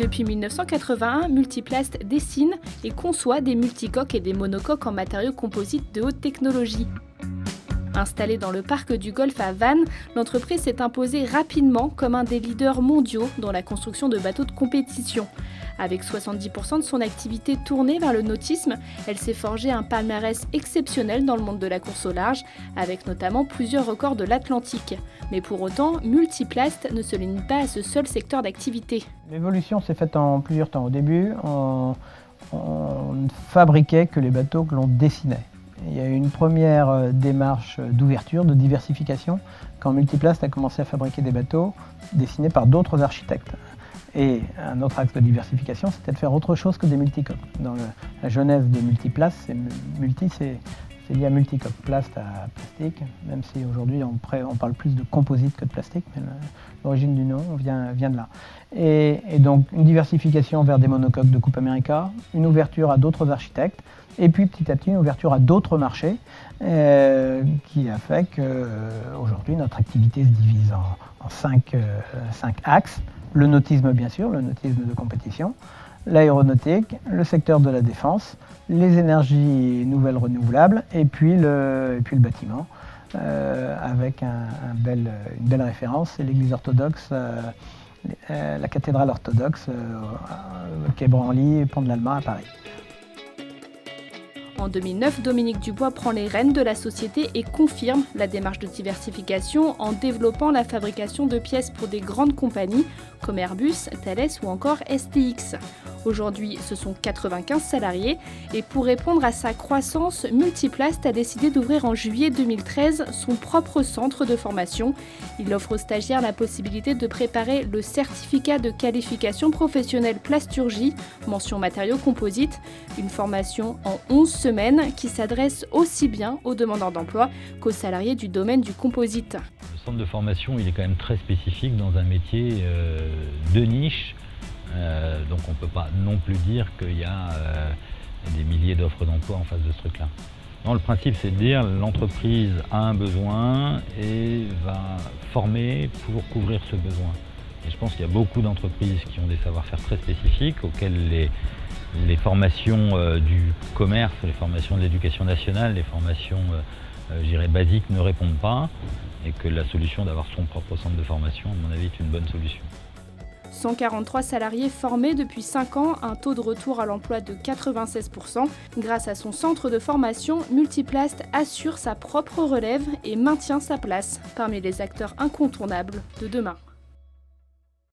Depuis 1981, Multiplast dessine et conçoit des multicoques et des monocoques en matériaux composites de haute technologie. Installée dans le parc du Golfe à Vannes, l'entreprise s'est imposée rapidement comme un des leaders mondiaux dans la construction de bateaux de compétition. Avec 70% de son activité tournée vers le nautisme, elle s'est forgé un palmarès exceptionnel dans le monde de la course au large, avec notamment plusieurs records de l'Atlantique. Mais pour autant, Multiplast ne se limite pas à ce seul secteur d'activité. L'évolution s'est faite en plusieurs temps. Au début, on ne fabriquait que les bateaux que l'on dessinait. Il y a eu une première démarche d'ouverture, de diversification, quand Multiplast a commencé à fabriquer des bateaux dessinés par d'autres architectes. Et un autre axe de diversification, c'était de faire autre chose que des multicoques. Dans la genèse de Multiplast, c'est lié à multicoque, plast à plastique, même si aujourd'hui on parle plus de composite que de plastique, mais l'origine du nom vient de là. Et donc une diversification vers des monocoques de Coupe America, une ouverture à d'autres architectes, et puis petit à petit une ouverture à d'autres marchés, qui a fait qu'aujourd'hui notre activité se divise en cinq axes. Le nautisme bien sûr, le nautisme de compétition, l'aéronautique, le secteur de la défense, les énergies nouvelles renouvelables et puis le bâtiment, avec une belle référence, c'est l'église orthodoxe, la cathédrale orthodoxe, quai Branly, pont de l'Alma à Paris. En 2009, Dominique Dubois prend les rênes de la société et confirme la démarche de diversification en développant la fabrication de pièces pour des grandes compagnies comme Airbus, Thales ou encore STX. Aujourd'hui, ce sont 95 salariés et pour répondre à sa croissance, Multiplast a décidé d'ouvrir en juillet 2013 son propre centre de formation. Il offre aux stagiaires la possibilité de préparer le certificat de qualification professionnelle plasturgie, mention matériaux composites, une formation en 11 semaines qui s'adresse aussi bien aux demandeurs d'emploi qu'aux salariés du domaine du composite. Le centre de formation, il est quand même très spécifique dans un métier de niche. Donc on ne peut pas non plus dire qu'il y a des milliers d'offres d'emploi en face de ce truc-là. Non, le principe, c'est de dire l'entreprise a un besoin et va former pour couvrir ce besoin. Et je pense qu'il y a beaucoup d'entreprises qui ont des savoir-faire très spécifiques auxquels les formations du commerce, les formations de l'éducation nationale, les formations je dirais basiques ne répondent pas et que la solution d'avoir son propre centre de formation, à mon avis, est une bonne solution. 143 salariés formés depuis 5 ans, un taux de retour à l'emploi de 96%. Grâce à son centre de formation, Multiplast assure sa propre relève et maintient sa place parmi les acteurs incontournables de demain.